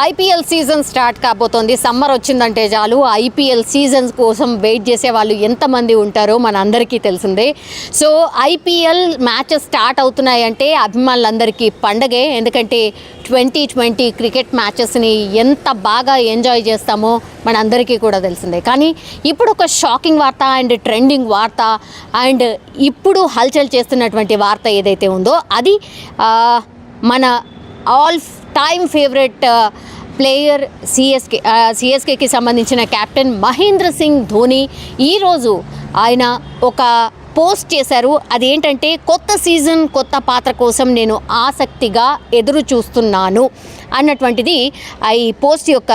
IPL season start కాబోతోంది. Summer వచ్చిందంటే చాలు ఐపీఎల్ సీజన్ కోసం వెయిట్ చేసే వాళ్ళు ఎంతమంది ఉంటారో మన అందరికీ తెలిసిందే. సో ఐపీఎల్ మ్యాచెస్ స్టార్ట్ అవుతున్నాయంటే అభిమానులందరికీ పండగే. ఎందుకంటే 2020 క్రికెట్ మ్యాచెస్ని ఎంత బాగా ఎంజాయ్ చేస్తామో మన అందరికీ కూడా తెలిసిందే. కానీ ఇప్పుడు ఒక షాకింగ్ వార్త అండ్ ట్రెండింగ్ వార్త అండ్ ఇప్పుడు హల్చల్ చేస్తున్నటువంటి వార్త ఏదైతే ఉందో అది మన ఆల్ టైమ్ ఫేవరెట్ ప్లేయర్ సిఎస్కేకి సంబంధించిన కెప్టెన్ మహేంద్ర సింగ్ ధోని ఈరోజు ఆయన ఒక పోస్ట్ చేశారు. అదేంటంటే కొత్త సీజన్ కొత్త పాత్ర కోసం నేను ఆసక్తిగా ఎదురు చూస్తున్నాను అన్నటువంటిది ఈ పోస్ట్ యొక్క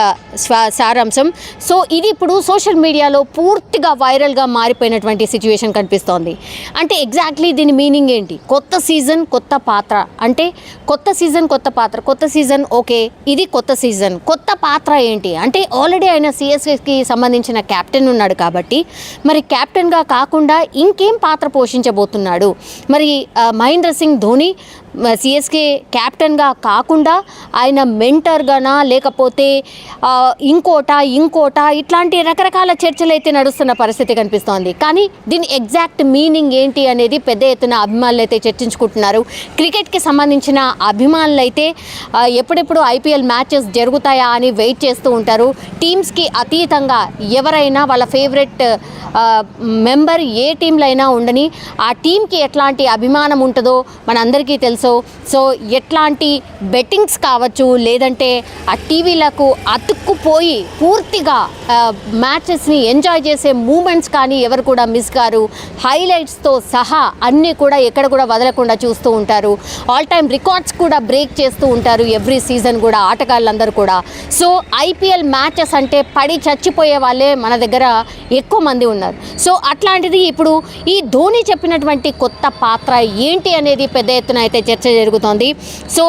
సారాంశం. సో ఇది ఇప్పుడు సోషల్ మీడియాలో పూర్తిగా వైరల్గా మారిపోయినటువంటి సిచ్యువేషన్ కనిపిస్తోంది. అంటే ఎగ్జాక్ట్లీ దీని మీనింగ్ ఏంటి? కొత్త సీజన్ కొత్త పాత్ర అంటే కొత్త సీజన్ కొత్త పాత్ర, కొత్త సీజన్ ఓకే, ఇది కొత్త సీజన్, కొత్త పాత్ర ఏంటి అంటే ఆల్రెడీ ఆయన సిఎస్కేకి సంబంధించిన కెప్టెన్ ఉన్నాడు కాబట్టి మరి కెప్టెన్గా కాకుండా ఇంకేం పాత్ర పోషించబోతున్నాడు? మరి మహేంద్ర సింగ్ ధోని సిఎస్కే కెప్టెన్గా కాకుండా ఆయన మెంటర్గానా లేకపోతే ఇంకోట ఇట్లాంటి రకరకాల చర్చలు అయితే నడుస్తున్న పరిస్థితి కనిపిస్తోంది. కానీ దీని ఎగ్జాక్ట్ మీనింగ్ ఏంటి అనేది పెద్ద ఎత్తున అభిమానులు అయితే చర్చించుకుంటున్నారు. క్రికెట్కి సంబంధించిన అభిమానులు అయితే ఎప్పుడెప్పుడు ఐపీఎల్ మ్యాచెస్ జరుగుతాయా అని వెయిట్ చేస్తూ ఉంటారు. టీమ్స్కి అతీతంగా ఎవరైనా వాళ్ళ ఫేవరెట్ మెంబర్ ఏ టీంలో అయినా ఉండని ఆ టీంకి ఎట్లాంటి అభిమానం ఉంటుందో మనందరికీ తెలుసు. సో ఎట్లాంటి బెట్టింగ్స్ కావచ్చు, లేదంటే ఆ టీవీలకు అతుక్కుపోయి పూర్తిగా మ్యాచెస్ని ఎంజాయ్ చేసే మూమెంట్స్ కానీ ఎవరు కూడా మిస్ కారు. హైలైట్స్తో సహా అన్నీ కూడా ఎక్కడ కూడా వదలకుండా చూస్తూ ఉంటారు. ఆల్ టైమ్ రికార్డ్స్ కూడా బ్రేక్ చేస్తూ ఉంటారు ఎవ్రీ సీజన్ కూడా ఆటగాళ్ళందరూ కూడా. సో ఐపీఎల్ మ్యాచెస్ అంటే పడి చచ్చిపోయే వాళ్ళే మన దగ్గర ఎక్కువ మంది ఉన్నారు. సో అట్లాంటిది ఇప్పుడు ఈ ధోని చెప్పినటువంటి కొత్త పాత్ర ఏంటి అనేది పెద్ద ఎత్తున అయితే చర్చ జరుగుతోంది. సో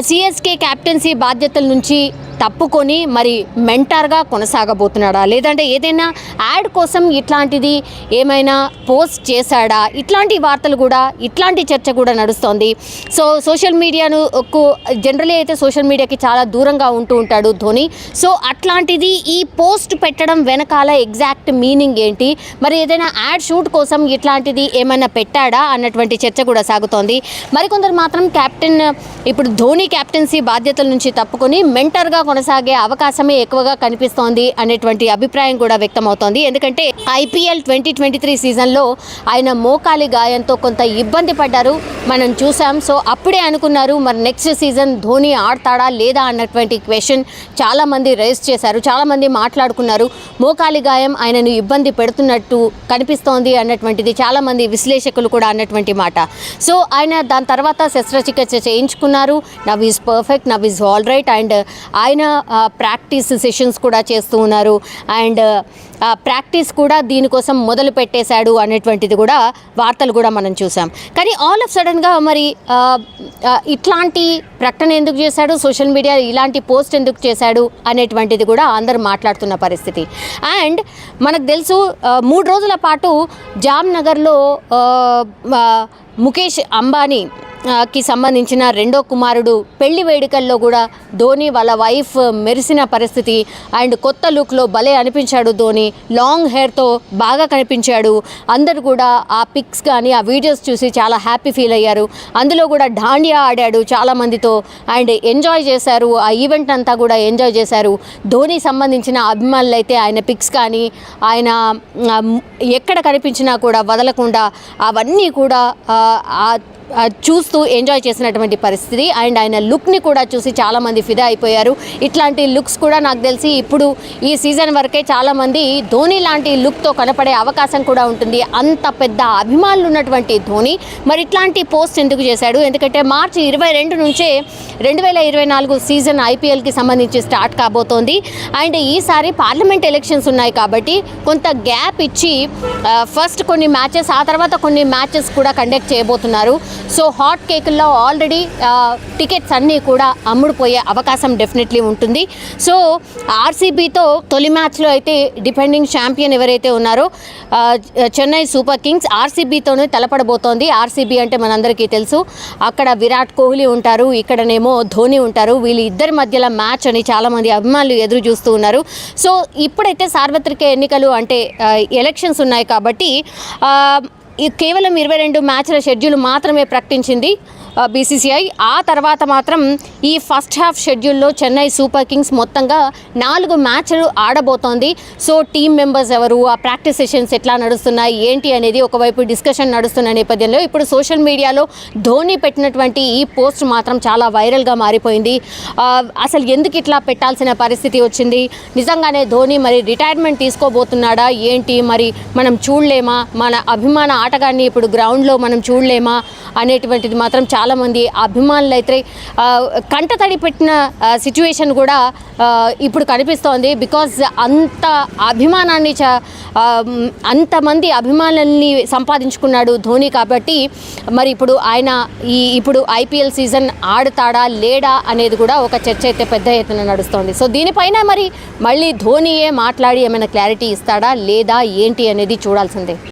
సిఎస్కే కెప్టెన్సీ బాధ్యతల నుంచి తప్పుకొని మరి మెంటర్గా కొనసాగబోతున్నాడా, లేదంటే ఏదైనా యాడ్ కోసం ఇట్లాంటిది ఏమైనా పోస్ట్ చేశాడా? ఇట్లాంటి వార్తలు కూడా, ఇట్లాంటి చర్చ కూడా నడుస్తోంది. సో సోషల్ మీడియాను జనరలీ అయితే సోషల్ మీడియాకి చాలా దూరంగా ఉంటూ ఉంటాడు ధోని. సో అట్లాంటిది ఈ పోస్ట్ పెట్టడం వెనకాల ఎగ్జాక్ట్ మీనింగ్ ఏంటి? మరి ఏదైనా యాడ్ షూట్ కోసం ఇట్లాంటిది ఏమైనా పెట్టాడా అన్నటువంటి చర్చ కూడా సాగుతోంది. మరికొందరు మాత్రం ఇప్పుడు ధోని కెప్టెన్సీ బాధ్యతల నుంచి తప్పుకొని మెంటర్గా కొనసాగే అవకాశమే ఎక్కువగా కనిపిస్తోంది అనేటువంటి అభిప్రాయం కూడా వ్యక్తమవుతోంది. ఎందుకంటే ఐపీఎల్ 2023 సీజన్లో ఆయన మోకాలి గాయంతో కొంత ఇబ్బంది పడ్డారు, మనం చూసాం. సో అప్పుడే అనుకున్నారు మరి నెక్స్ట్ సీజన్ ధోని ఆడతాడా లేదా అన్నటువంటి క్వశ్చన్ చాలామంది రైజ్ చేశారు, చాలామంది మాట్లాడుకున్నారు. మోకాలి గాయం ఆయనను ఇబ్బంది పెడుతున్నట్టు కనిపిస్తోంది అన్నటువంటిది చాలామంది విశ్లేషకులు కూడా అన్నటువంటి మాట. సో ఆయన దాని తర్వాత శస్త్రచికిత్స చేయించుకున్నారు. Now is perfect, now is all right. And ఆయన ప్రాక్టీస్ సెషన్స్ కూడా చేస్తూ ఉన్నారు. అండ్ ప్రాక్టీస్ కూడా దీనికోసం మొదలు పెట్టేశాడు అనేటువంటిది కూడా వార్తలు కూడా మనం చూసాం. కానీ ఆల్ ఆఫ్ సడన్గా మరి ఇట్లాంటి ప్రకటన ఎందుకు చేశాడు, సోషల్ మీడియా ఇలాంటి పోస్ట్ ఎందుకు చేశాడు అనేటువంటిది కూడా అందరూ మాట్లాడుతున్న పరిస్థితి. అండ్ మనకు తెలుసు 3 రోజుల పాటు జామ్నగర్లో ముఖేష్ అంబానీకి సంబంధించిన రెండో కుమారుడు పెళ్లి వేడుకల్లో కూడా ధోని వాళ్ళ వైఫ్ మెరిసిన పరిస్థితి. అండ్ కొత్త లుక్లో భలే అనిపించాడు ధోని, లాంగ్ హెయిర్తో బాగా కనిపించాడు. అందరూ కూడా ఆ పిక్స్ కానీ ఆ వీడియోస్ చూసి చాలా హ్యాపీ ఫీల్ అయ్యారు. అందులో కూడా డాండియా ఆడాడు చాలామందితో అండ్ ఎంజాయ్ చేశారు. ఆ ఈవెంట్ అంతా కూడా ఎంజాయ్ చేశారు. ధోని సంబంధించిన అభిమానులు అయితే ఆయన పిక్స్ కానీ ఆయన ఎక్కడ కనిపించినా కూడా వదలకుండా అవన్నీ కూడా చూస్తూ ఎంజాయ్ చేసినటువంటి పరిస్థితి. అండ్ ఆయన లుక్ని కూడా చూసి చాలామంది ఫిదా అయిపోయారు. ఇట్లాంటి లుక్స్ కూడా నాకు తెలిసి ఇప్పుడు ఈ సీజన్ వరకే చాలామంది ధోని లాంటి లుక్తో కనపడే అవకాశం కూడా ఉంటుంది. అంత పెద్ద అభిమానులు ఉన్నటువంటి ధోని మరి ఇట్లాంటి పోస్ట్ ఎందుకు చేశాడు? ఎందుకంటే మార్చి 22 నుంచే 2024 సీజన్ ఐపీఎల్కి సంబంధించి స్టార్ట్ కాబోతోంది. అండ్ ఈసారి పార్లమెంట్ ఎలక్షన్స్ ఉన్నాయి కాబట్టి కొంత గ్యాప్ ఇచ్చి ఫస్ట్ కొన్ని మ్యాచెస్, ఆ తర్వాత కొన్ని మ్యాచెస్ కూడా కండక్ట్ చేయబోతున్నారు. సో హాట్ కేకుల్లో ఆల్రెడీ టికెట్స్ అన్నీ కూడా అమ్ముడుపోయే అవకాశం డెఫినెట్లీ ఉంటుంది. సో ఆర్సీబీతో తొలి మ్యాచ్లో అయితే డిఫెండింగ్ ఛాంపియన్ ఎవరైతే ఉన్నారో చెన్నై సూపర్ కింగ్స్ ఆర్సీబీతోనే తలపడబోతోంది. ఆర్సీబీ అంటే మనందరికీ తెలుసు, అక్కడ విరాట్ కోహ్లీ ఉంటారు, ఇక్కడనేమో ధోని ఉంటారు. వీళ్ళు ఇద్దరి మధ్యలో మ్యాచ్ అని చాలామంది అభిమానులు ఎదురు చూస్తూ ఉన్నారు. సో ఇప్పుడైతే సార్వత్రిక ఎన్నికలు అంటే ఎలక్షన్స్ ఉన్నాయి కాబట్టి కేవలం 22 మ్యాచ్ల షెడ్యూల్ మాత్రమే ప్రకటించింది బీసీసీఐ. ఆ తర్వాత మాత్రం ఈ ఫస్ట్ హాఫ్ షెడ్యూల్లో చెన్నై సూపర్ కింగ్స్ మొత్తంగా 4 మ్యాచ్లు ఆడబోతోంది. సో టీమ్ మెంబర్స్ ఎవరు, ఆ ప్రాక్టీస్ సెషన్స్ ఎట్లా నడుస్తున్నాయి ఏంటి అనేది ఒకవైపు డిస్కషన్ నడుస్తున్న నేపథ్యంలో ఇప్పుడు సోషల్ మీడియాలో ధోని పెట్టినటువంటి ఈ పోస్ట్ మాత్రం చాలా వైరల్గా మారిపోయింది. అసలు ఎందుకు ఇట్లా పెట్టాల్సిన పరిస్థితి వచ్చింది, నిజంగానే ధోని మరి రిటైర్మెంట్ తీసుకోబోతున్నాడా ఏంటి, మరి మనం చూడలేమా, మన అభిమాన ఆటగాన్ని ఇప్పుడు గ్రౌండ్లో మనం చూడలేమా అనేటువంటిది మాత్రం చాలామంది అభిమానులు అయితే కంటతడి పెట్టిన సిచ్యువేషన్ కూడా ఇప్పుడు కనిపిస్తోంది. బికాజ్ అంత అభిమానాన్ని అంతమంది అభిమానుల్ని సంపాదించుకున్నాడు ధోని. కాబట్టి మరి ఇప్పుడు ఆయన ఇప్పుడు ఐపీఎల్ సీజన్ ఆడుతాడా లేడా అనేది కూడా ఒక చర్చ అయితే పెద్ద ఎత్తున నడుస్తోంది. సో దీనిపైన మరి మళ్ళీ ధోనియే మాట్లాడి ఏమైనా క్లారిటీ ఇస్తాడా లేదా ఏంటి అనేది చూడాల్సిందే.